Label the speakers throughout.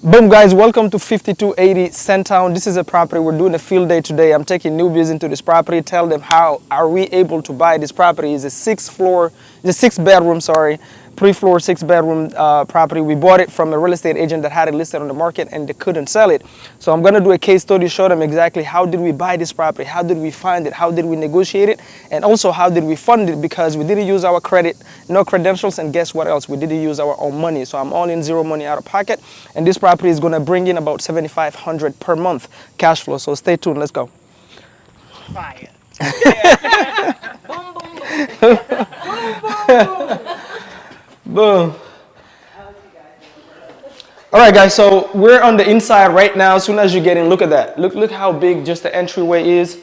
Speaker 1: Boom guys, welcome to 5280 Centtown. This is a property. We're doing a field day today. I'm taking newbies into this property, tell them how are we able to buy this property. It's a six bedroom, pre-floor, six bedroom property. We bought it from a real estate agent that had it listed on the market and they couldn't sell it. So I'm gonna do a case study, show them exactly how did we buy this property, how did we find it, how did we negotiate it, and also how did we fund it, because we didn't use our credit, no credentials, and guess what else? We didn't use our own money. So I'm all in, zero money out of pocket, and this property is gonna bring in about $7,500 per month cash flow. So stay tuned, let's go.
Speaker 2: Fire. Boom, boom, boom.
Speaker 1: Boom. All right, guys, so we're on the inside right now. As soon as you get in, look at that. Look how big just the entryway is.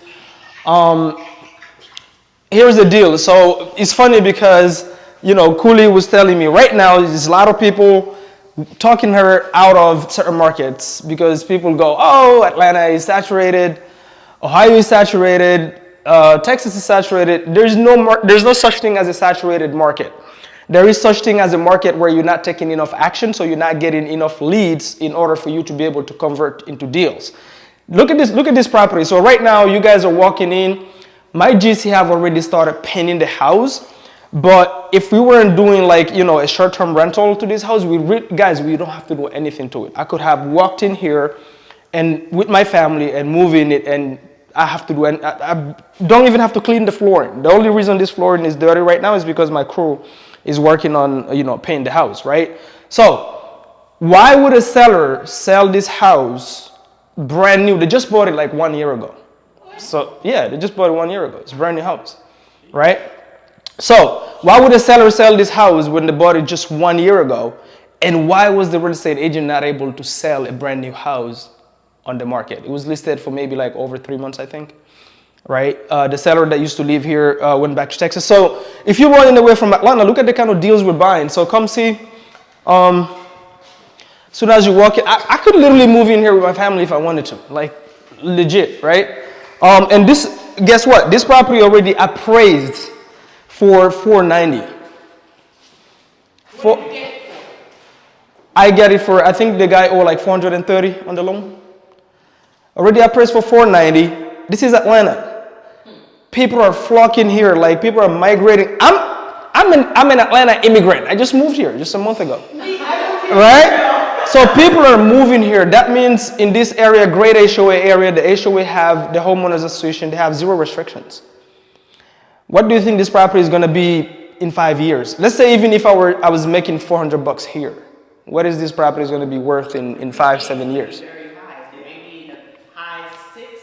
Speaker 1: Here's the deal. So it's funny because, you know, Cooley was telling me right now there's a lot of people talking her out of certain markets because people go, oh, Atlanta is saturated, Ohio is saturated, Texas is saturated. There's no such thing as a saturated market. There is such thing as a market where you're not taking enough action, so you're not getting enough leads in order for you to be able to convert into deals. Look at this property. So right now you guys are walking in. My GC have already started painting the house, but if we weren't doing like, you know, a short-term rental to this house, guys, we don't have to do anything to it. I could have walked in here and with my family and move in it, and I don't even have to clean the flooring. The only reason this flooring is dirty right now is because my crew is working on, you know, painting the house, right? So why would a seller sell this house brand new? They just bought it like 1 year ago. So yeah, they just bought it 1 year ago. It's a brand new house, right? So why would a seller sell this house when they bought it just 1 year ago? And why was the real estate agent not able to sell a brand new house on the market? It was listed for maybe like over 3 months, I think. Right? The seller that used to live here went back to Texas. So if you're running away from Atlanta, look at the kind of deals we're buying. So come see. As soon as you walk in, I could literally move in here with my family if I wanted to, like legit, right? And this, guess what? This property already appraised for $490. I get it for, I think the guy owed like $430 on the loan. Already appraised for $490. This is Atlanta. People are flocking here, like people are migrating. I'm an Atlanta immigrant. I just moved here just a month ago, right? So people are moving here. That means in this area, great HOA area, the HOA have, the homeowners association, they have zero restrictions. What do you think this property is gonna be in 5 years? Let's say even if I was making $400 here, what is this property is gonna be worth in 5, 7 years?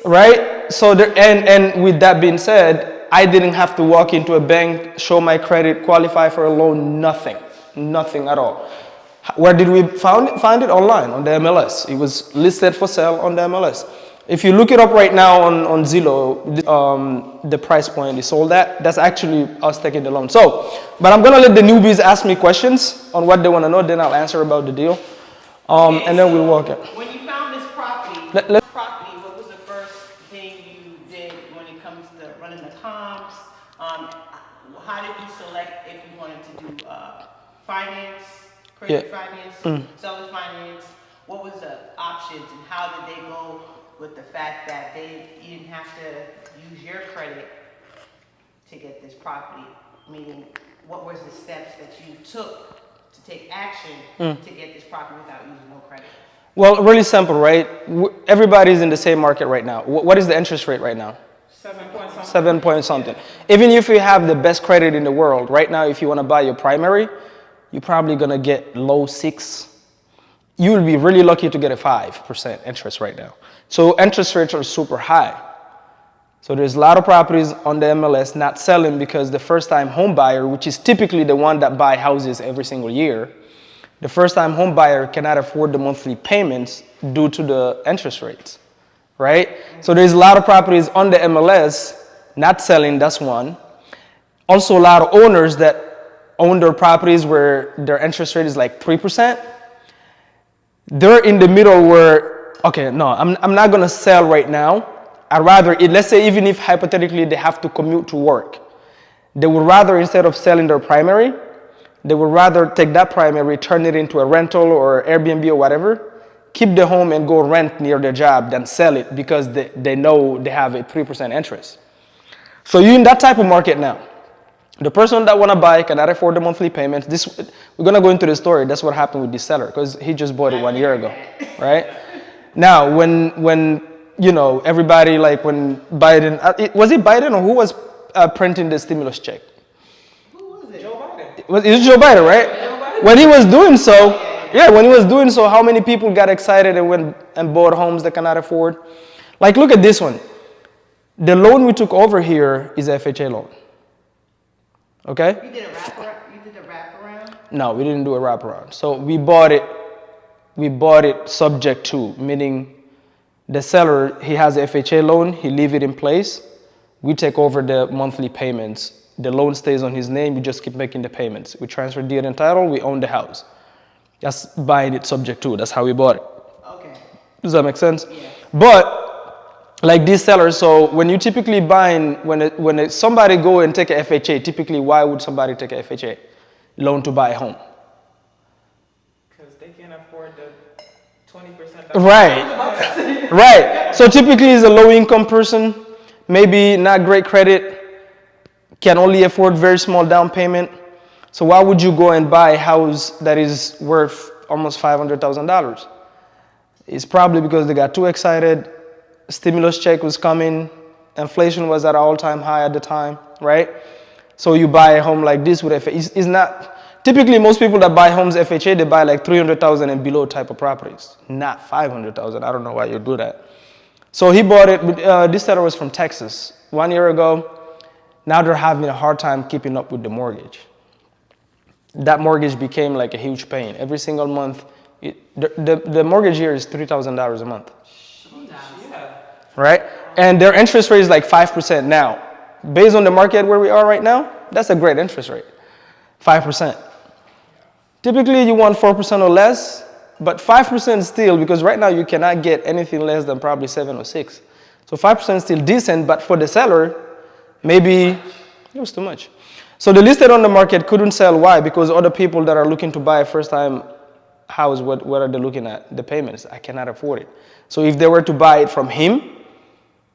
Speaker 1: Right? So and with that being said, I didn't have to walk into a bank, show my credit, qualify for a loan, nothing at all. Where did we find it? Online on the MLS. It was listed for sale on the MLS. If you look it up right now on Zillow, the price point is sold at. That's actually us taking the loan. So, but I'm gonna let the newbies ask me questions on what they want to know. Then I'll answer about the deal, and then we'll walk it.
Speaker 2: When you found this property, what was the first thing you did when it comes to running the comps? How did you select if you wanted to do finance, credit finance, seller finance? What was the options, and how did they go with the fact that you didn't have to use your credit to get this property? Meaning, what was the steps that you took to take action to get this property without using no credit?
Speaker 1: Well, really simple, right? Everybody's in the same market right now. What is the interest rate right now?
Speaker 2: 7 point something.
Speaker 1: 7 point something. Even if you have the best credit in the world, right now, if you want to buy your primary, you're probably going to get low 6. You will be really lucky to get a 5% interest right now. So interest rates are super high. So there's a lot of properties on the MLS not selling because the first-time home buyer, which is typically the one that buy houses every single year, the first-time home buyer cannot afford the monthly payments due to the interest rates, right? So there's a lot of properties on the MLS not selling, that's one. Also a lot of owners that own their properties where their interest rate is like 3%. They're in the middle where, okay, no, I'm not gonna sell right now. I'd rather, let's say even if hypothetically they have to commute to work, they would rather, instead of selling their primary, they would rather take that primary, turn it into a rental or Airbnb or whatever, keep the home and go rent near their job than sell it because they know they have a 3% interest. So you're in that type of market now. The person that want to buy cannot afford the monthly payments. We're going to go into the story. That's what happened with this seller because he just bought it 1 year ago, right? Now, when you know, everybody, like when Biden, was it Biden or who was printing the stimulus check?
Speaker 2: Who was it? Joe Biden.
Speaker 1: It was Joe Biden, right?
Speaker 2: Joe Biden?
Speaker 1: When he was doing so, yeah, when he was doing so, how many people got excited and went and bought homes they cannot afford? Like, look at this one. The loan we took over here is a FHA loan. Okay?
Speaker 2: You did a wraparound?
Speaker 1: No, we didn't do a wraparound. So we bought it subject to, meaning the seller, he has a FHA loan, he leave it in place. We take over the monthly payments. The loan stays on his name, we just keep making the payments. We transfer deed and title, we own the house. That's buying it subject to, that's how we bought it.
Speaker 2: Okay.
Speaker 1: Does that make sense?
Speaker 2: Yeah.
Speaker 1: But like these sellers, so when you typically buying, when somebody go and take a FHA, typically why would somebody take a FHA loan to buy a home?
Speaker 3: Because they can't afford the 20%.
Speaker 1: Right, right. So typically it's a low income person, maybe not great credit, can only afford very small down payment. So why would you go and buy a house that is worth almost $500,000? It's probably because they got too excited. Stimulus check was coming, inflation was at an all-time high at the time, right? So you buy a home like this with FHA. It's not, typically most people that buy homes FHA, they buy like 300,000 and below type of properties, not 500,000. I don't know why you do that. So he bought it, this seller was from Texas 1 year ago. Now they're having a hard time keeping up with the mortgage. That mortgage became like a huge pain. Every single month, the mortgage here is $3,000 a month. Right? And their interest rate is like 5% now. Based on the market where we are right now, that's a great interest rate, 5%. Typically, you want 4% or less, but 5% still, because right now you cannot get anything less than probably 7 or 6. So 5% is still decent, but for the seller, maybe it was too much. So the listed on the market couldn't sell. Why? Because other people that are looking to buy a first-time house, what are they looking at? The payments. I cannot afford it. So if they were to buy it from him,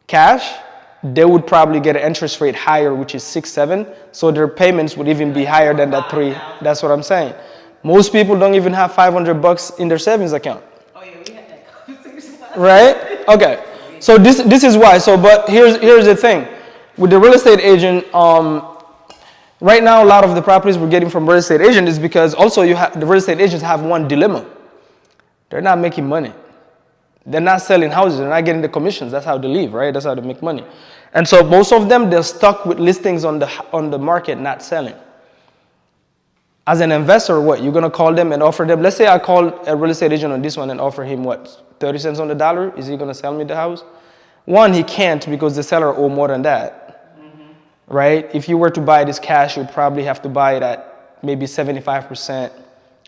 Speaker 1: cash, they would probably get an interest rate higher, which is 6, 7. So their payments would even be higher than that 3. That's what I'm saying. Most people don't even have $500 in their savings account.
Speaker 2: Oh yeah, we had that conversation.
Speaker 1: Right? Okay. So this is why. So, but here's the thing. With the real estate agent, right now a lot of the properties we're getting from real estate agent is because also the real estate agents have one dilemma. They're not making money. They're not selling houses. They're not getting the commissions. That's how they live, right? That's how they make money. And so most of them, they're stuck with listings on the market, not selling. As an investor, what? You're going to call them and offer them. Let's say I call a real estate agent on this one and offer him, what, 30 cents on the dollar? Is he going to sell me the house? One, he can't because the seller owe more than that, right? If you were to buy this cash, you'd probably have to buy it at maybe 75%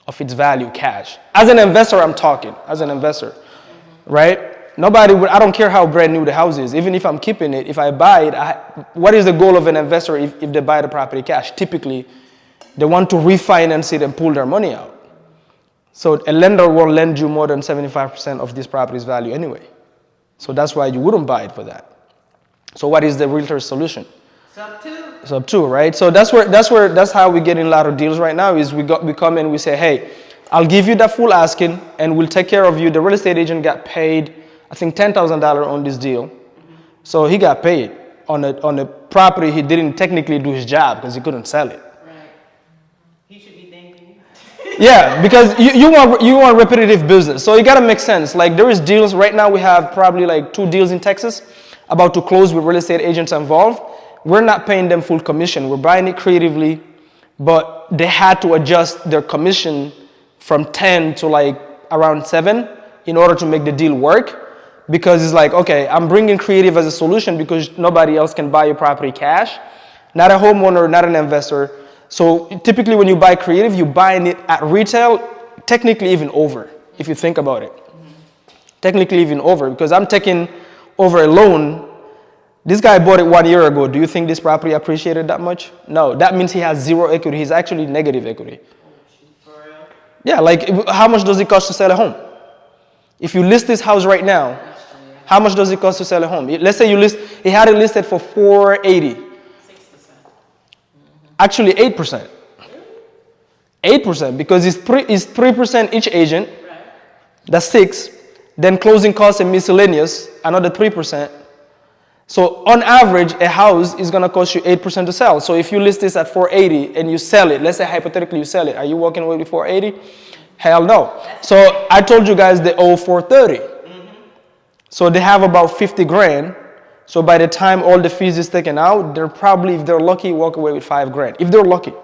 Speaker 1: of its value cash. As an investor, I'm talking, as an investor. Right? Nobody would, I don't care how brand new the house is. Even if I'm keeping it, if I buy it, what is the goal of an investor if they buy the property cash? Typically, they want to refinance it and pull their money out. So a lender won't lend you more than 75% of this property's value anyway. So that's why you wouldn't buy it for that. So what is the realtor's solution? Sub 2, right? So that's how we get in a lot of deals right now is we come in, we say, hey, I'll give you that full asking and we'll take care of you. The real estate agent got paid, I think $10,000 on this deal. So he got paid on a property he didn't technically do his job because he couldn't sell it.
Speaker 2: Right. He should be thinking.
Speaker 1: Yeah, because you want repetitive business. So you got to make sense. Like there is deals right now. We have probably like 2 deals in Texas about to close with real estate agents involved. We're not paying them full commission. We're buying it creatively, but they had to adjust their commission from 10 to like around 7 in order to make the deal work, because it's like, okay, I'm bringing creative as a solution because nobody else can buy your property cash, not a homeowner, not an investor. So typically when you buy creative, you're buying it at retail, technically even over, if you think about it. Technically even over, because I'm taking over a loan. This guy bought it 1 year ago. Do you think this property appreciated that much? No, that means he has 0 equity. He's actually negative equity. Yeah, like how much does it cost to sell a home? If you list this house right now, how much does it cost to sell a home? Let's say he had it listed for 480.
Speaker 3: 6%.
Speaker 1: Actually 8%. 8% because it's 3% each agent.
Speaker 3: Right.
Speaker 1: That's 6. Then closing costs and miscellaneous, another 3%. So on average, a house is going to cost you 8% to sell. So if you list this at 480 and you sell it, let's say hypothetically you sell it, are you walking away with 480? Hell no. So I told you guys they owe 430. So they have about 50 grand. So by the time all the fees is taken out, they're probably, if they're lucky, walk away with 5 grand. If they're lucky.
Speaker 3: So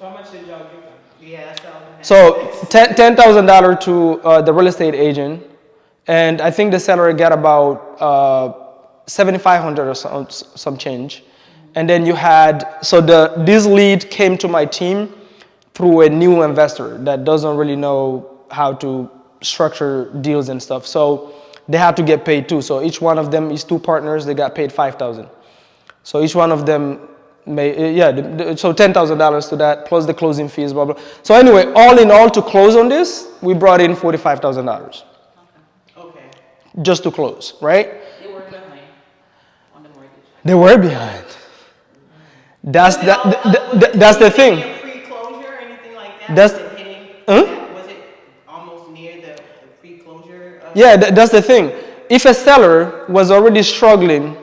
Speaker 3: how much did y'all give them?
Speaker 2: Yeah, that's all.
Speaker 1: So $10,000 to the real estate agent. And I think the seller got about 7,500 or some change. And then you had, so this lead came to my team through a new investor that doesn't really know how to structure deals and stuff. So they had to get paid too. So each one of them is 2 partners. They got paid $5,000. So each one of them so $10,000 to that plus the closing fees, blah, blah. So anyway, all in all, to close on this, we brought in $45,000
Speaker 2: Okay.
Speaker 1: just to close, right?
Speaker 3: They were behind on the mortgage.
Speaker 1: They were behind. That's the thing.
Speaker 2: Pre-closure or anything like that?
Speaker 1: That's-
Speaker 2: Was it hitting?
Speaker 1: Huh?
Speaker 2: Was it almost near the pre-closure?
Speaker 1: Yeah, that's the thing. If a seller was already struggling,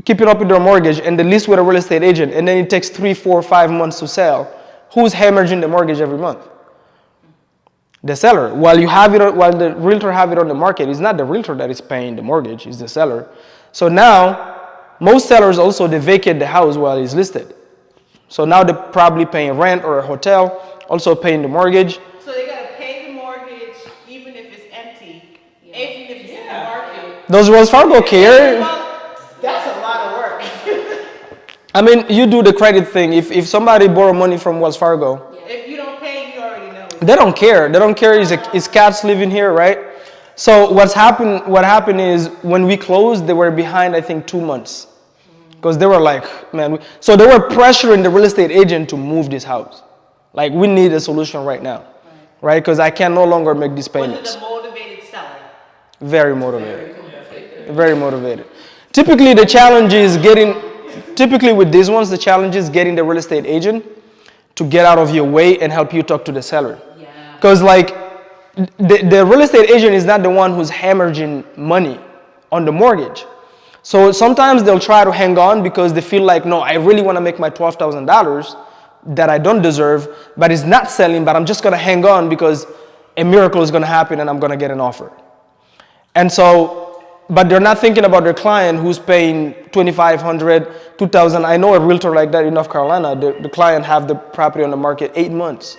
Speaker 1: keeping up with their mortgage, and the lease with a real estate agent, and then it takes 3, 4, 5 months to sell, who's hemorrhaging the mortgage every month? The seller. While the realtor have it on the market, it's not the realtor that is paying the mortgage, it's the seller. So now, most sellers also, they vacate the house while it's listed. So now they're probably paying rent or a hotel, also paying the mortgage.
Speaker 2: So they gotta pay the mortgage even if it's empty, even if it's in the market.
Speaker 1: Does Wells Fargo care?
Speaker 2: Well, that's a lot of work.
Speaker 1: I mean, you do the credit thing. If somebody borrow money from Wells Fargo,
Speaker 2: If you don't pay, you already know.
Speaker 1: they don't care. They don't care is cats living here, right? So what happened is when we closed, they were behind, I think, 2 months. Because they were like, man, so they were pressuring the real estate agent to move this house. Like, we need a solution right now, right? Because I can no longer make these
Speaker 2: Was
Speaker 1: payments.
Speaker 2: it a motivated seller?
Speaker 1: Very motivated. Very motivated. Typically with these ones, the challenge is getting the real estate agent to get out of your way and help you talk to the seller. Because like the real estate agent is not the one who's hemorrhaging money on the mortgage. So sometimes they'll try to hang on because they feel like, no, I really want to make my $12,000 that I don't deserve, but it's not selling, but I'm just going to hang on because a miracle is going to happen and I'm going to get an offer. And so, but they're not thinking about their client who's paying $2,500, $2,000. I know a realtor like that in North Carolina. The client have the property on the market 8 months.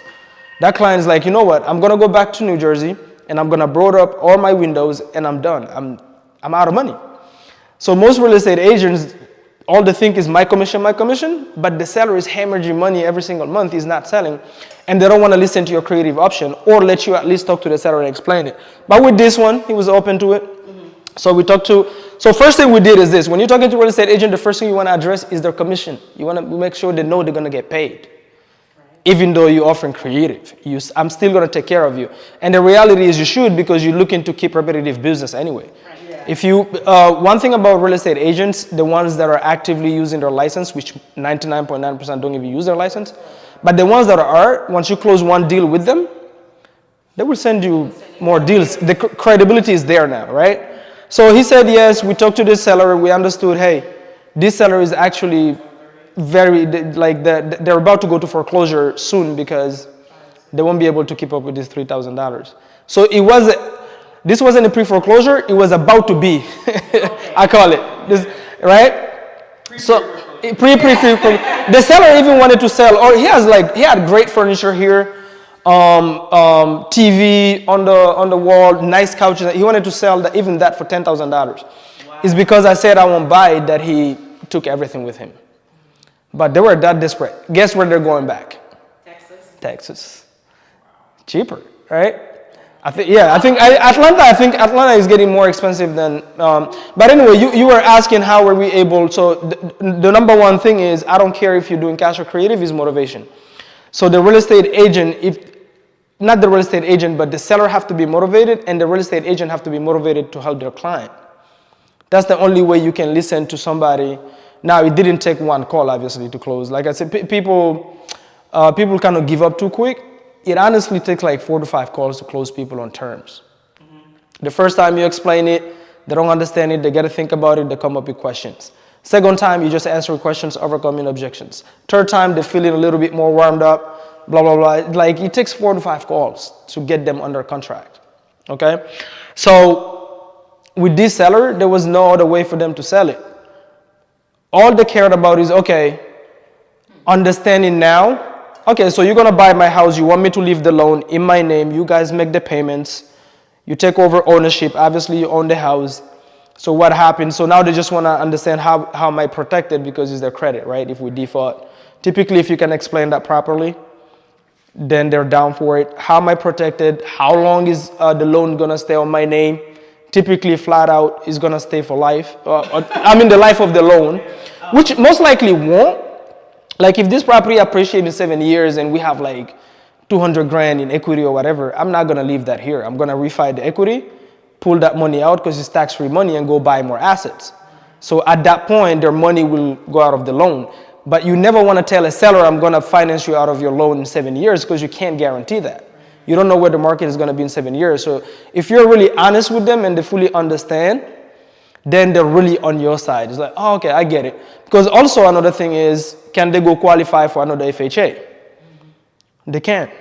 Speaker 1: That client is like, you know what? I'm going to go back to New Jersey and I'm going to board up all my windows and I'm done. I'm out of money. So most real estate agents, all they think is my commission, but the seller is hemorrhaging money every single month. He's not selling. And they don't want to listen to your creative option or let you at least talk to the seller and explain it. But with this one, he was open to it. So so first thing we did is this. When you're talking to a real estate agent, the first thing you want to address is their commission. You want to make sure they know they're going to get paid. Even though you're offering creative, I'm still going to take care of you. And the reality is you should, because you're looking to keep repetitive business anyway. If you, one thing about real estate agents, the ones that are actively using their license, which 99.9% don't even use their license, but the ones that are, once you close one deal with them, they will send you more deals. The credibility is there now, right? So he said yes. We talked to the seller. We understood, hey, this seller is actually they're about to go to foreclosure soon because they won't be able to keep up with this $3,000. So this wasn't a pre-foreclosure, it was about to be. I call it this, right? So the seller even wanted to sell, or he had great furniture here, TV on the wall, nice couches. He wanted to sell that for $10,000. Wow. It's because I said I won't buy it that he took everything with him. But they were that desperate. Guess where they're going back? Texas. Cheaper, right? I think Atlanta is getting more expensive than. But anyway, you were asking how were we able. So the number one thing is I don't care if you're doing cash or creative, is motivation. So the real estate agent, not the real estate agent, but the seller have to be motivated and the real estate agent have to be motivated to help their client. That's the only way you can listen to somebody. Now, it didn't take one call, obviously, to close. Like I said, people kind of give up too quick. It honestly takes like 4 to 5 calls to close people on terms. The first time you explain it, they don't understand it, they got to think about it, they come up with questions. Second time, you just answer questions, overcoming objections. Third time, they're feeling a little bit more warmed up, blah, blah, blah. Like, it takes 4 to 5 calls to get them under contract, okay? So, with this seller, there was no other way for them to sell it. All they cared about is, okay, understanding now, okay, so you're going to buy my house, you want me to leave the loan in my name, you guys make the payments, you take over ownership, obviously you own the house. So what happened? So now they just want to understand how am I protected because it's their credit, right? If we default. Typically, if you can explain that properly, then they're down for it. How am I protected? How long is the loan going to stay on my name? Typically, flat out, is going to stay for life. The life of the loan, which most likely won't. Like if this property appreciates in 7 years and we have like 200 grand in equity or whatever, I'm not going to leave that here. I'm going to refi the equity, pull that money out because it's tax-free money and go buy more assets. So at that point, their money will go out of the loan. But you never want to tell a seller, I'm going to finance you out of your loan in 7 years because you can't guarantee that. You don't know where the market is going to be in 7 years. So if you're really honest with them and they fully understand, then they're really on your side. It's like, oh, okay, I get it. Because also another thing is, can they go qualify for another FHA? They can.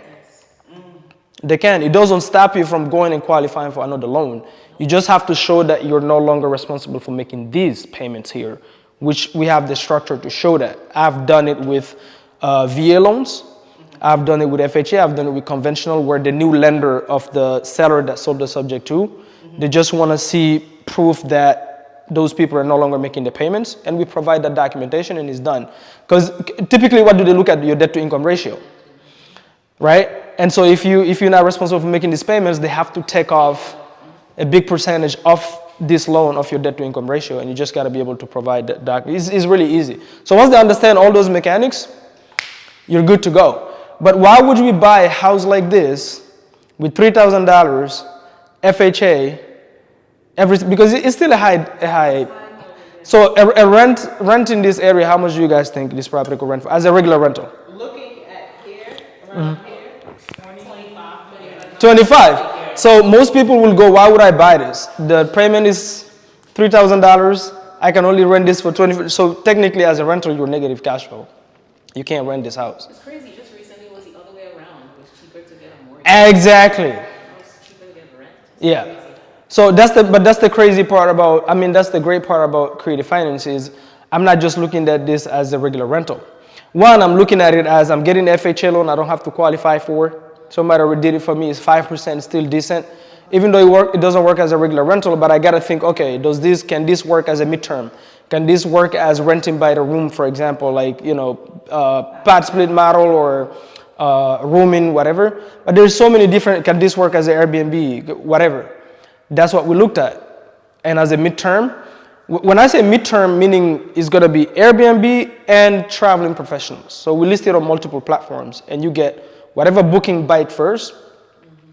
Speaker 1: They can. It doesn't stop you from going and qualifying for another loan. You just have to show that you're no longer responsible for making these payments here, which we have the structure to show that. I've done it with VA loans. I've done it with FHA. I've done it with conventional, where the new lender of the seller that sold the subject to, they just want to see proof that those people are no longer making the payments, and we provide that documentation and it's done. Because typically, what do they look at? Your debt to income ratio, right? And so if you're not responsible for making these payments, they have to take off a big percentage of this loan of your debt to income ratio, and you just got to be able to provide that document. It's really easy. So once they understand all those mechanics, you're good to go. But why would we buy a house like this with $3,000 FHA? Because it's still a high. So a rent in this area, how much do you guys think this property could rent for as a regular rental?
Speaker 2: Looking at here, around here, 25.
Speaker 1: 25. So most people will go, why would I buy this? The payment is $3,000. I can only rent this for 20. So technically, as a rental, you're negative cash flow. You can't rent this house.
Speaker 3: It's crazy. Just recently, it was the other way around. It was cheaper to get a mortgage.
Speaker 1: Exactly.
Speaker 3: It was cheaper to get a rent.
Speaker 1: Yeah. So that's the crazy part about, that's the great part about creative finance is I'm not just looking at this as a regular rental. One, I'm looking at it as I'm getting the FHA loan I don't have to qualify for. Somebody already did it for me. It's 5%, still decent. Even though it doesn't work as a regular rental, but I got to think, okay, can this work as a midterm? Can this work as renting by the room, for example, like, pad split model or rooming, whatever. But there's so many different, can this work as an Airbnb, whatever. That's what we looked at. And as a midterm, when I say midterm, meaning it's going to be Airbnb and traveling professionals. So we list it on multiple platforms, and you get whatever booking bite first,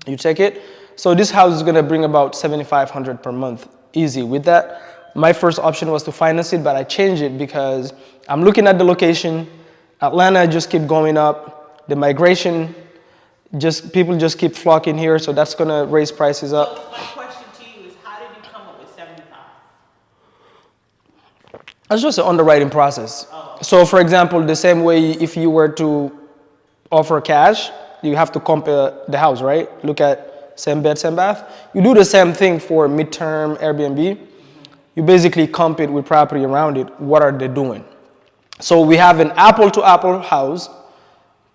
Speaker 1: you take it. So this house is going to bring about $7,500 per month, easy with that. My first option was to finance it, but I changed it because I'm looking at the location. Atlanta just keep going up. The migration, people just keep flocking here, so that's going to raise prices up.
Speaker 2: So my question to you is, how did you come up with 75?
Speaker 1: That's just an underwriting process. So for example, the same way if you were to offer cash, you have to compare the house, right? Look at same bed, same bath. You do the same thing for midterm Airbnb. You basically compete with property around it. What are they doing? So we have an apple-to-apple house,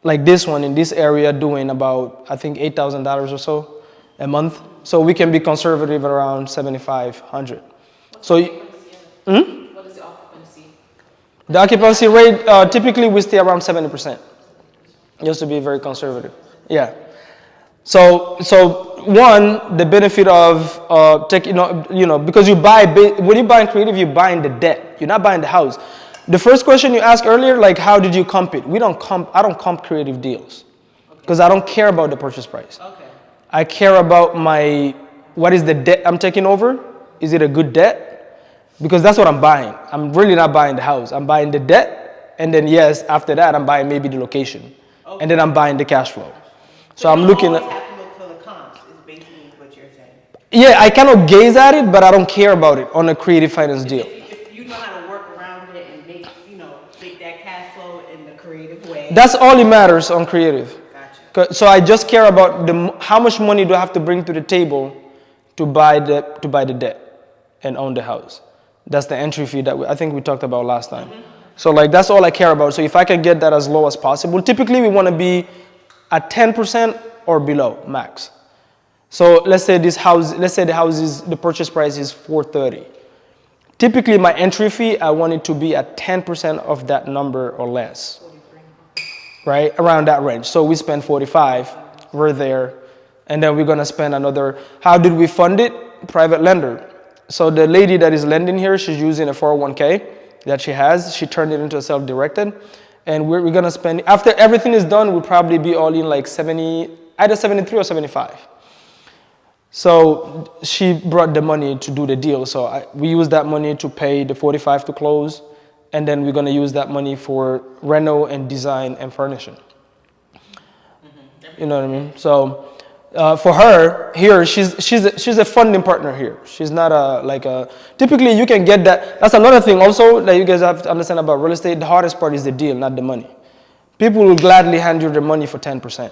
Speaker 1: like this one in this area, doing about, I think, $8,000 or so a month. So we can be conservative around $7,500. So,
Speaker 3: What is the occupancy?
Speaker 1: The occupancy rate, typically we stay around 70%. Just to be very conservative. Yeah. So one, the benefit of because when you buy creative, you're buying the debt. You're not buying the house. The first question you asked earlier, like, how did you comp it? I don't comp creative deals. because I don't care about the purchase price.
Speaker 2: Okay.
Speaker 1: I care about what is the debt I'm taking over? Is it a good debt? Because that's what I'm buying. I'm really not buying the house. I'm buying the debt, and then yes, after that, I'm buying maybe the location, and then I'm buying the cash flow. So I'm looking
Speaker 2: You
Speaker 1: at.
Speaker 2: always have to look for the comps, is basically what you're saying.
Speaker 1: Yeah, I cannot gaze at it, but I don't care about it on a creative finance deal.
Speaker 2: If you know how to work around it and make that cash flow in the creative way.
Speaker 1: That's all that matters on creative.
Speaker 2: Gotcha.
Speaker 1: So I just care about how much money do I have to bring to the table to buy the debt and own the house. That's the entry fee that I think we talked about last time. So like that's all I care about. So if I can get that as low as possible, typically we want to be at 10% or below max. So let's say the purchase price is 430. Typically my entry fee, I want it to be at 10% of that number or less. Right? Around that range. So we spend 45, we're there, and then we're gonna spend another. How did we fund it? Private lender. So the lady that is lending here, she's using a 401k that she has. She turned it into a self-directed, and we're gonna spend, after everything is done, we'll probably be all in like 70, either 73 or 75. So she brought the money to do the deal. So we use that money to pay the 45 to close, and then we're gonna use that money for reno and design and furnishing. You know what I mean? So for her here, she's a funding partner here. She's not typically you can get that. That's another thing also that you guys have to understand about real estate. The hardest part is the deal, not the money. People will gladly hand you the money for 10%.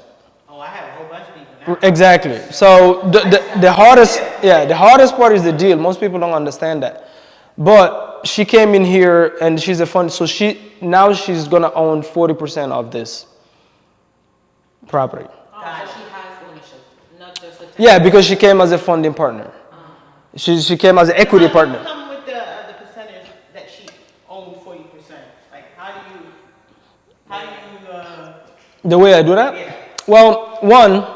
Speaker 2: Oh, I have a whole bunch of people now.
Speaker 1: Exactly. So the hardest part is the deal. Most people don't understand that. But she came in here and she's a fund, so she's gonna own 40% of this property.
Speaker 3: So she has ownership, not just a
Speaker 1: Yeah, because she came as a funding partner. She came as an equity partner.
Speaker 2: Come with the percentage that she owned 40%. Like how do you
Speaker 1: The way I do that?
Speaker 2: Yeah.
Speaker 1: Well, one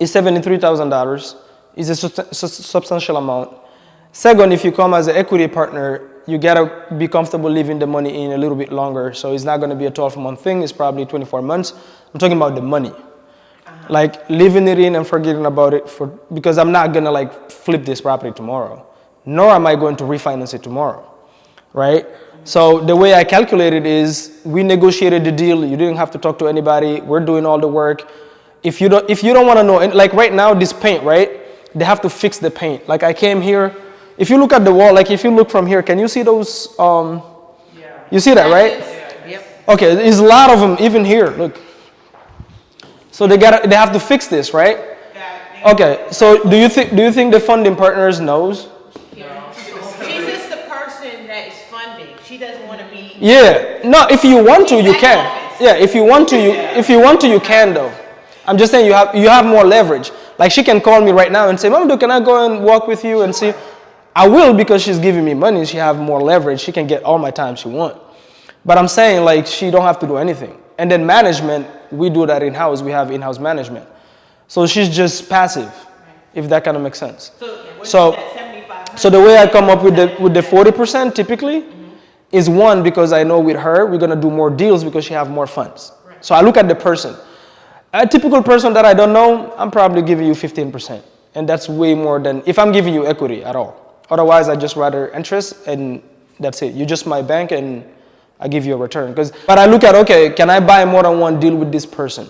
Speaker 1: is $73,000. It's a substantial amount. Second, if you come as an equity partner, you gotta be comfortable leaving the money in a little bit longer. So it's not gonna be a 12-month thing. It's probably 24 months. I'm talking about the money. Like leaving it in and forgetting about it because I'm not gonna like flip this property tomorrow, nor am I going to refinance it tomorrow, right? So the way I calculate it is we negotiated the deal. You didn't have to talk to anybody. We're doing all the work. If you don't want to know, like right now, this paint, right? They have to fix the paint. Like I came here. If you look at the wall, like if you look from here, can you see those? You see that, right?
Speaker 2: Yep.
Speaker 1: Okay, there's a lot of them even here. Look. So they have to fix this, right? Okay. So do you think the funding partners knows?
Speaker 2: She's just the person that is funding. She doesn't want to be.
Speaker 1: Yeah. No, if you want to, you can. Yeah, if you want to, you can though. I'm just saying you have more leverage. Like she can call me right now and say, Mamadou, can I go and walk with you and see? I will because she's giving me money. She have more leverage. She can get all my time she want. But I'm saying like she don't have to do anything. And then management, we do that in-house. We have in-house management. So she's just passive, if that kind of makes sense. So the way I come up with the 40% typically is one, because I know with her, we're gonna do more deals because she have more funds. So I look at the person. A typical person that I don't know, I'm probably giving you 15%. And that's way more than if I'm giving you equity at all. Otherwise, I just rather interest and that's it. You're just my bank and I give you a return. But I look at, okay, can I buy more than one deal with this person?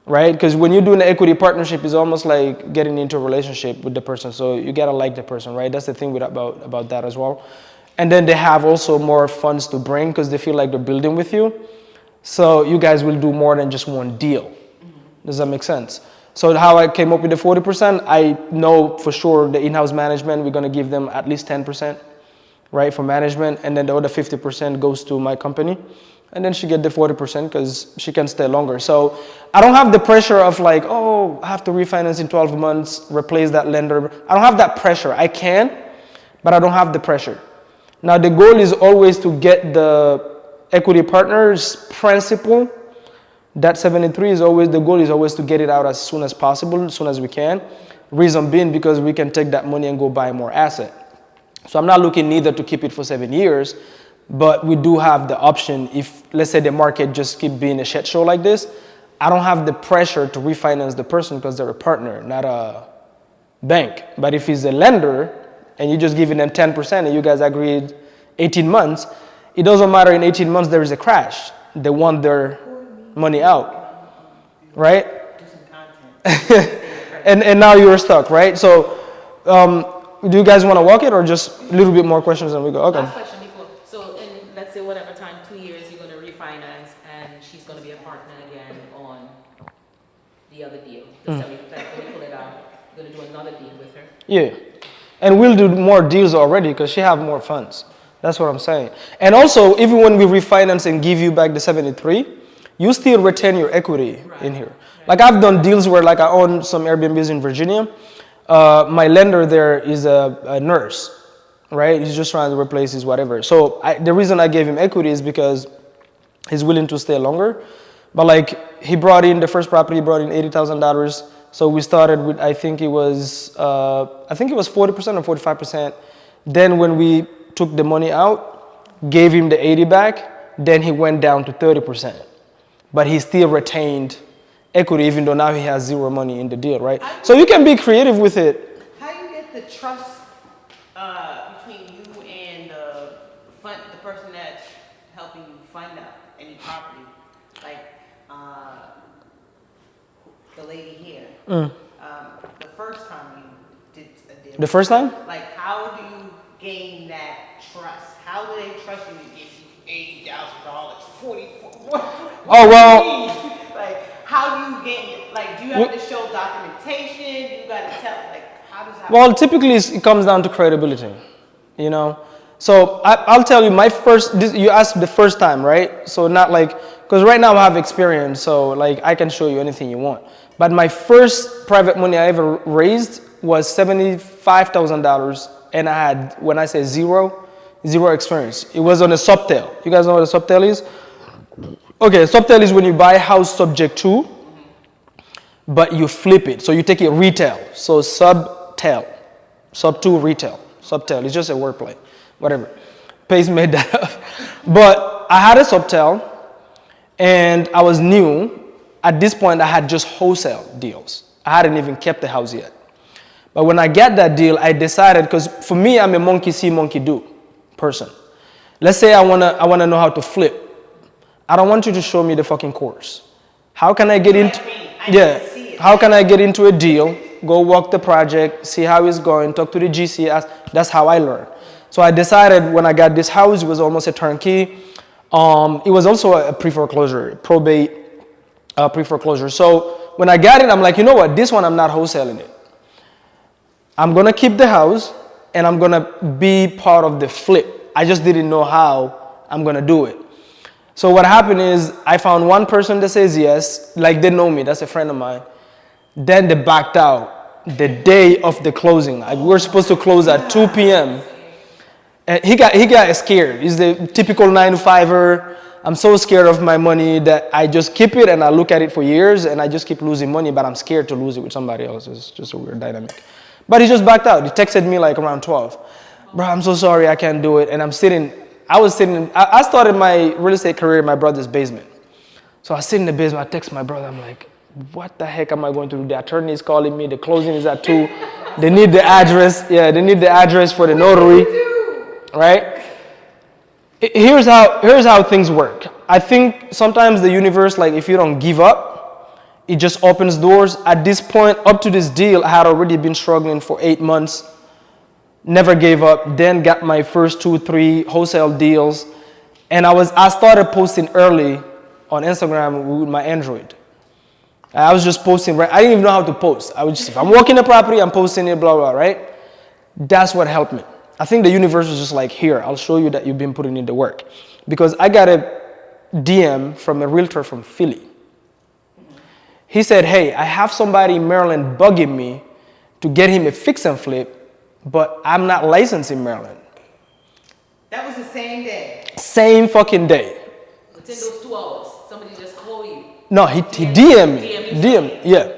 Speaker 1: Right? Because when you're doing an equity partnership, it's almost like getting into a relationship with the person. So you gotta like the person, right? That's the thing about that as well. And then they have also more funds to bring because they feel like they're building with you. So you guys will do more than just one deal. Does that make sense? So how I came up with the 40%, I know for sure the in-house management, we're gonna give them at least 10%, right, for management, and then the other 50% goes to my company, and then she get the 40% because she can stay longer. So I don't have the pressure of like, oh, I have to refinance in 12 months, replace that lender. I don't have that pressure. I can, but I don't have the pressure. Now the goal is always to get the equity partners principal. That 73 is always, the goal is always to get it out as soon as possible, as soon as we can. Reason being because we can take that money and go buy more asset. So I'm not looking neither to keep it for 7 years, but we do have the option if, let's say the market just keep being a shit show like this, I don't have the pressure to refinance the person because they're a partner, not a bank. But if he's a lender and you're just giving them 10% and you guys agreed 18 months, it doesn't matter in 18 months there is a crash. They want their money out, right? and now you're stuck, right? So do you guys want to walk it or just a little bit more questions and we go? Okay.
Speaker 3: Last question before. So in, let's say whatever time, 2 years, you're going to refinance and she's going to be a partner again on the other deal. The 70%, when you pull it out, you're going to do another deal with her?
Speaker 1: Yeah. And we'll do more deals already because she have more funds. That's what I'm saying. And also, even when we refinance and give you back the 73, you still retain your equity in here. Like I've done deals where like I own some Airbnbs in Virginia. My lender there is a nurse, right? He's just trying to replace his whatever. So the reason I gave him equity is because he's willing to stay longer. But like he brought in the first property, he brought in $80,000. So we started with, I think it was 40% or 45%. Then when we took the money out, gave him the 80 back, then he went down to 30%. But he still retained equity, even though now he has zero money in the deal, right? So you can be creative with it.
Speaker 2: How do you get the trust between you and the person that's helping you fund any property? Like the lady here. The first time you did a deal.
Speaker 1: The first time?
Speaker 2: Like how do you gain that trust? How do they trust you to give you $80,000,
Speaker 1: Oh, well.
Speaker 2: Like, how do you get, like, do you have to show documentation? You got to tell, like, how does that
Speaker 1: Well,
Speaker 2: work?
Speaker 1: typically it comes down to credibility, you know? So I'll tell you you asked the first time, right? So not like, because right now I have experience, so like I can show you anything you want. But my first private money I ever raised was $75,000. And I had, when I say zero experience. It was on a subtail. You guys know what a subtail is? Okay, a subtail is when you buy a house subject to, but you flip it. So you take it retail. So subtail, sub to retail, subtail. It's just a wordplay, whatever. Pace made that up. But I had a subtail, and I was new. At this point, I had just wholesale deals. I hadn't even kept the house yet. But when I get that deal, I decided, because for me, I'm a monkey see, monkey do person. Let's say I wanna know how to flip. I don't want you to show me the fucking course. How can I get into? How can I get into a deal? Go walk the project, see how it's going, talk to the GC. That's how I learn. So I decided when I got this house, it was almost a turnkey. It was also a pre-foreclosure, probate pre-foreclosure. So when I got it, I'm like, you know what? This one I'm not wholesaling it. I'm gonna keep the house and I'm gonna be part of the flip. I just didn't know how I'm gonna do it. So what happened is I found one person that says yes, like they know me, that's a friend of mine. Then they backed out the day of the closing. Like we were supposed to close at 2 p.m. And he got scared. He's the typical 9-to-5er. I'm so scared of my money that I just keep it and I look at it for years and I just keep losing money, but I'm scared to lose it with somebody else. It's just a weird dynamic. But he just backed out. He texted me like around 12. Bro, I'm so sorry, I can't do it. And I started my real estate career in my brother's basement. So I sit in the basement, I text my brother, I'm like, what the heck am I going to do? The attorney is calling me, the closing is at 2. They need the address. Yeah, they need the address for the notary, right? Here's how things work. I think sometimes the universe, like if you don't give up, it just opens doors. At this point, up to this deal, I had already been struggling for 8 months. Never gave up, then got my first 2-3 wholesale deals. And I started posting early on Instagram with my Android. I was just posting, right? I didn't even know how to post. If I'm walking the property, I'm posting it, blah, blah, right? That's what helped me. I think the universe was just like, here, I'll show you that you've been putting in the work. Because I got a DM from a realtor from Philly. He said, hey, I have somebody in Maryland bugging me to get him a fix and flip, but I'm not licensed in Maryland.
Speaker 2: That was the same day?
Speaker 1: Same fucking day.
Speaker 3: Within those 2 hours, somebody just called you.
Speaker 1: No, he DM'd me. DM, yeah.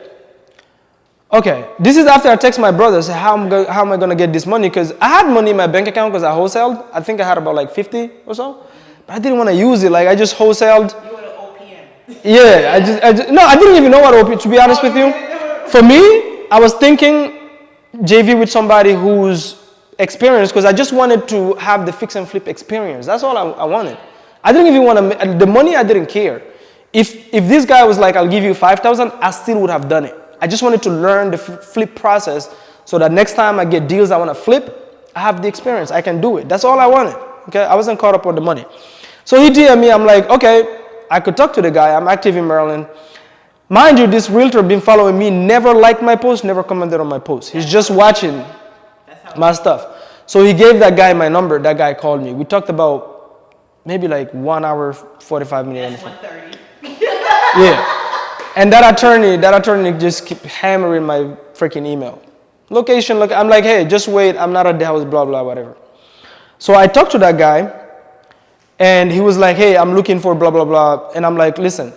Speaker 1: Okay, this is after I text my brother, say how am I gonna get this money? Because I had money in my bank account because I wholesaled. I think I had about like 50 or so. But I didn't want to use it. Like I just wholesaled.
Speaker 2: You were the OPM.
Speaker 1: Yeah, no, I didn't even know what OP, to be honest with you. For me, I was thinking JV with somebody who's experienced because I just wanted to have the fix and flip experience. That's all I wanted. I didn't even want to, the money I didn't care. If this guy was like, I'll give you 5,000, I still would have done it. I just wanted to learn the flip process so that next time I get deals I want to flip, I have the experience. I can do it. That's all I wanted. Okay, I wasn't caught up on the money. So he DM'd me. I'm like, okay, I could talk to the guy. I'm active in Maryland. Mind you, this realtor been following me, never liked my post, never commented on my post. He's just watching my stuff. So he gave that guy my number. That guy called me. We talked about maybe like 1 hour, 45 minutes.
Speaker 2: That's 1:30.
Speaker 1: Yeah. And that attorney just keep hammering my freaking email. Location, look, I'm like, hey, just wait. I'm not at the house, blah, blah, whatever. So I talked to that guy. And he was like, hey, I'm looking for blah, blah, blah. And I'm like, listen,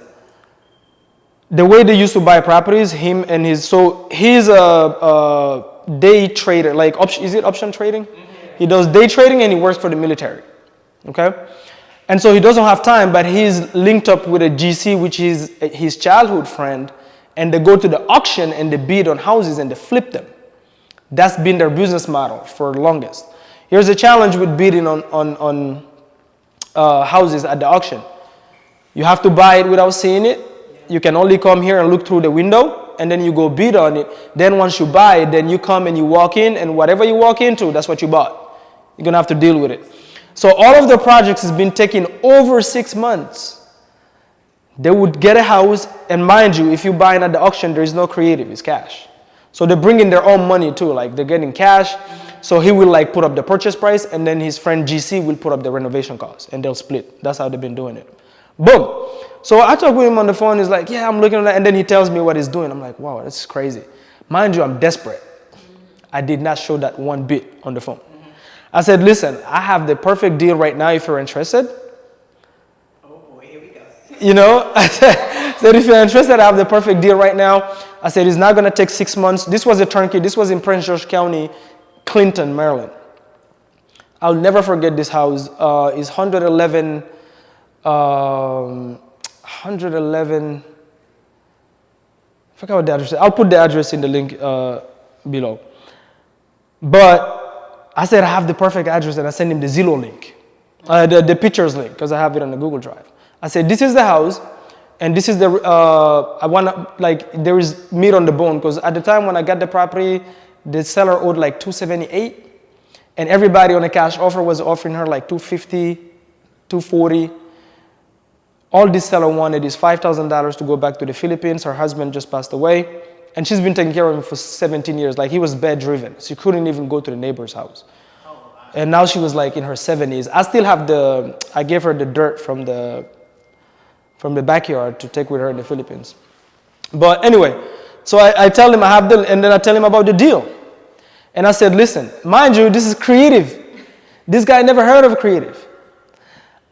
Speaker 1: the way they used to buy properties, him and his, so he's a day trader, like, is it option trading? Mm-hmm. He does day trading and he works for the military, okay? And so he doesn't have time, but he's linked up with a GC, which is his childhood friend, and they go to the auction and they bid on houses and they flip them. That's been their business model for the longest. Here's a challenge with bidding on houses at the auction. You have to buy it without seeing it. You can only come here and look through the window, and then you go bid on it. Then once you buy it, then you come and you walk in, and whatever you walk into, that's what you bought. You're gonna have to deal with it. So all of the projects has been taking over 6 months. They would get a house, and mind you, if you buy it at the auction, there is no creative, it's cash. So they bring in their own money too, like they're getting cash. So he will like put up the purchase price, and then his friend GC will put up the renovation cost, and they'll split. That's how they've been doing it. Boom. So I talk with him on the phone. He's like, yeah, I'm looking at that. And then he tells me what he's doing. I'm like, wow, that's crazy. Mind you, I'm desperate. I did not show that one bit on the phone. I said, listen, I have the perfect deal right now if you're interested.
Speaker 2: Oh boy, here we go.
Speaker 1: You know, I said, if you're interested, I have the perfect deal right now. I said, it's not going to take 6 months. This was a turnkey. This was in Prince George County, Clinton, Maryland. I'll never forget this house. It's 111, I forgot what the address is. I'll put the address in the link below. But I said I have the perfect address, and I sent him the Zillow link, the pictures link, because I have it on the Google Drive. I said, this is the house, and this is the, I want to, like, there is meat on the bone, because at the time when I got the property, the seller owed like $278, and everybody on a cash offer was offering her like $250, $240. All this seller wanted is $5,000 to go back to the Philippines. Her husband just passed away, and she's been taking care of him for 17 years. Like, he was bedridden. She couldn't even go to the neighbor's house. Oh, wow. And now she was like in her 70s. I still have I gave her the dirt from the backyard to take with her in the Philippines. But anyway, so I tell him I have and then I tell him about the deal. And I said, listen, mind you, this is creative. This guy never heard of creative.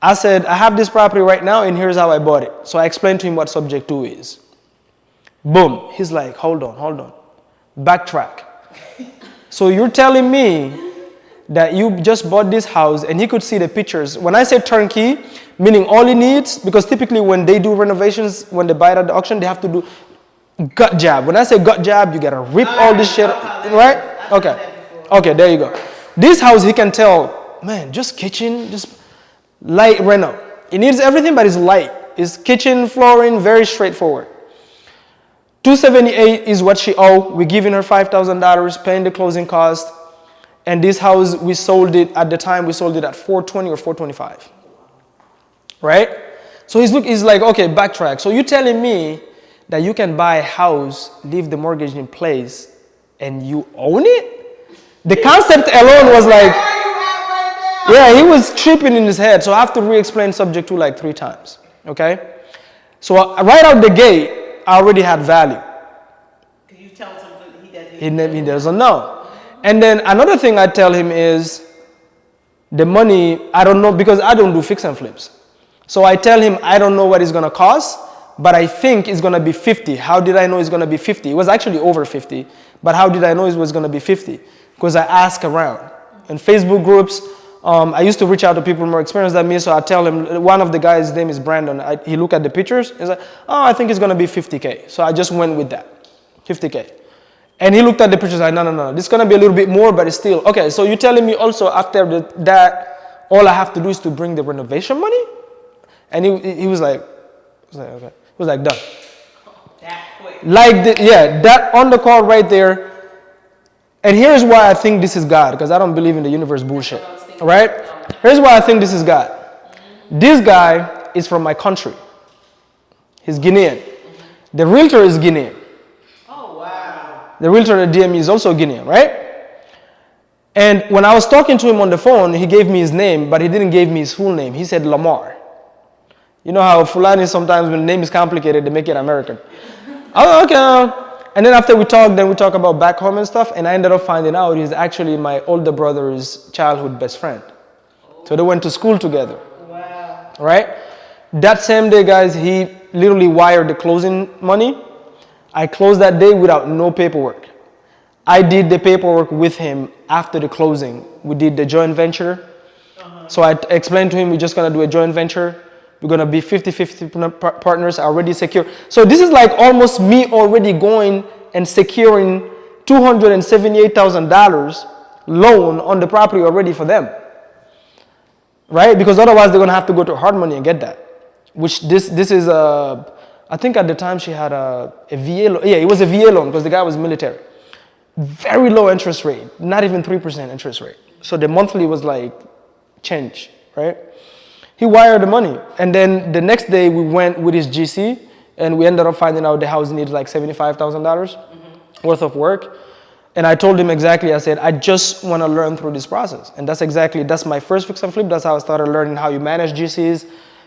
Speaker 1: I said, I have this property right now, and here's how I bought it. So I explained to him what subject 2 is. Boom. He's like, hold on. Backtrack. So you're telling me that you just bought this house, and he could see the pictures. When I say turnkey, meaning all he needs, because typically when they do renovations, when they buy it at the auction, they have to do gut job. When I say gut job, you got to rip all this shit, right? Okay, there you go. This house, he can tell, man, just kitchen, just light reno. It needs everything, but it's light. It's kitchen, flooring, very straightforward. $278 is what she owed. We're giving her $5,000, paying the closing cost. And this house, we sold it at the time, we sold it at $420 or $425. Right? So he's like, okay, backtrack. So you're telling me that you can buy a house, leave the mortgage in place, and you own it? The concept alone was like, yeah, he was tripping in his head. So I have to re-explain subject 2 like 3 times. Okay? So right out the gate, I already had value.
Speaker 2: Can you tell him something
Speaker 1: He doesn't know. And then another thing I tell him is the money, I don't know, because I don't do fix and flips. So I tell him I don't know what it's going to cost, but I think it's going to be 50. How did I know it's going to be 50? It was actually over 50. But how did I know it was going to be 50? Because I asked around. In Facebook groups, I used to reach out to people more experienced than me, so I tell him, one of the guys, his name is Brandon, he looked at the pictures, he's like, oh, I think it's going to be 50K. So I just went with that, 50K. And he looked at the pictures, like, no, this is going to be a little bit more, but it's still, okay, so you're telling me also after that, all I have to do is to bring the renovation money? And he was like, okay. He was like, done.
Speaker 2: That quick.
Speaker 1: Like, that on the call right there. And here's why I think this is God, because I don't believe in the universe bullshit, right? Here's why I think this is God. This guy is from my country. He's Guinean. The realtor is Guinean.
Speaker 2: Oh, wow.
Speaker 1: The realtor at the DME is also Guinean, right? And when I was talking to him on the phone, he gave me his name, but he didn't give me his full name. He said Lamar. You know how Fulani sometimes when the name is complicated, they make it American. Oh, okay. And then after we talk about back home and stuff, and I ended up finding out he's actually my older brother's childhood best friend. So they went to school together.
Speaker 2: Wow.
Speaker 1: Right? That same day, guys, he literally wired the closing money. I closed that day without no paperwork. I did the paperwork with him after the closing. We did the joint venture. So I explained to him we're just going to do a joint venture. We're going to be 50-50 partners, already secure. So this is like almost me already going and securing $278,000 loan on the property already for them. Right? Because otherwise they're going to have to go to hard money and get that. Which this is, I think at the time she had a VA loan. Yeah, it was a VA loan because the guy was military. Very low interest rate, not even 3% interest rate. So the monthly was like change, right? He wired the money. And then the next day we went with his GC and we ended up finding out the house needed like $75,000 worth of work. And I told him exactly, I said, I just want to learn through this process. And that's my first fix and flip. That's how I started learning how you manage GCs,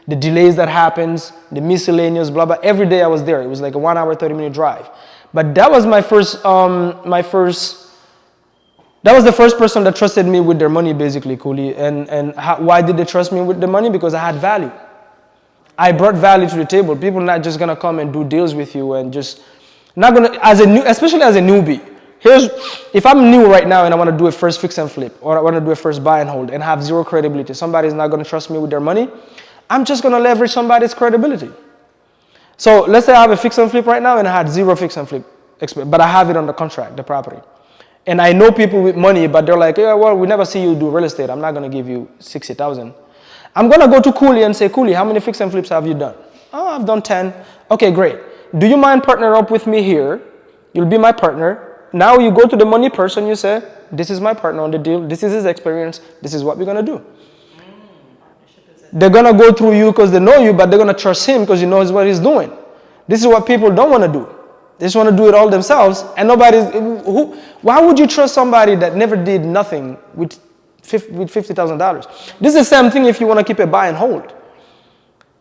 Speaker 1: the delays that happens, the miscellaneous, blah, blah. Every day I was there. It was like a 1 hour, 30-minute drive. But that was that was the first person that trusted me with their money, basically, Cooley. And why did they trust me with the money? Because I had value. I brought value to the table. People are not just gonna come and do deals with you and just not gonna, especially as a newbie. If I'm new right now and I want to do a first fix and flip, or I want to do a first buy and hold and have zero credibility, somebody's not going to trust me with their money, I'm just going to leverage somebody's credibility. So let's say I have a fix and flip right now and I had zero fix and flip, but I have it on the contract, the property. And I know people with money, but they're like, yeah, well, we never see you do real estate. I'm not going to give you 60,000. I'm going to go to Cooley and say, Cooley, how many fix and flips have you done? Oh, I've done 10. Okay, great. Do you mind partnering up with me here? You'll be my partner. Now you go to the money person, you say, this is my partner on the deal, this is his experience, this is what we're going to do. They're going to go through you because they know you, but they're going to trust him because he knows what he's doing. This is what people don't want to do. They just want to do it all themselves, and why would you trust somebody that never did nothing with $50,000? This is the same thing if you want to keep a buy and hold.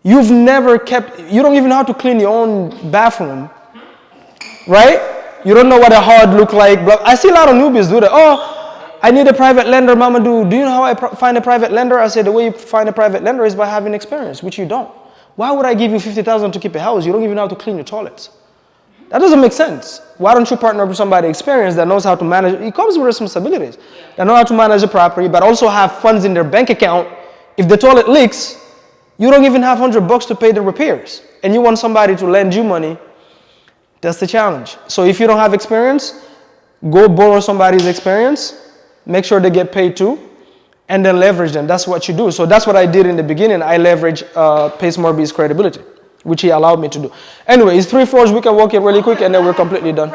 Speaker 1: You don't even know how to clean your own bathroom, right? You don't know what a hard look like. I see a lot of newbies do that. Oh, I need a private lender, Mama. Do you know how I find a private lender? I said the way you find a private lender is by having experience, which you don't. Why would I give you $50,000 to keep a house? You don't even know how to clean your toilets. That doesn't make sense. Why don't you partner with somebody experienced that knows how to manage? It comes with responsibilities. That know how to manage the property, but also have funds in their bank account. If the toilet leaks, you don't even have $100 to pay the repairs, and you want somebody to lend you money. That's the challenge. So if you don't have experience, go borrow somebody's experience, make sure they get paid too, and then leverage them. That's what you do. So that's what I did in the beginning. I leveraged Pace Morby's credibility, which he allowed me to do. Anyway, it's 3 floors. We can walk it really quick, and then we're completely done.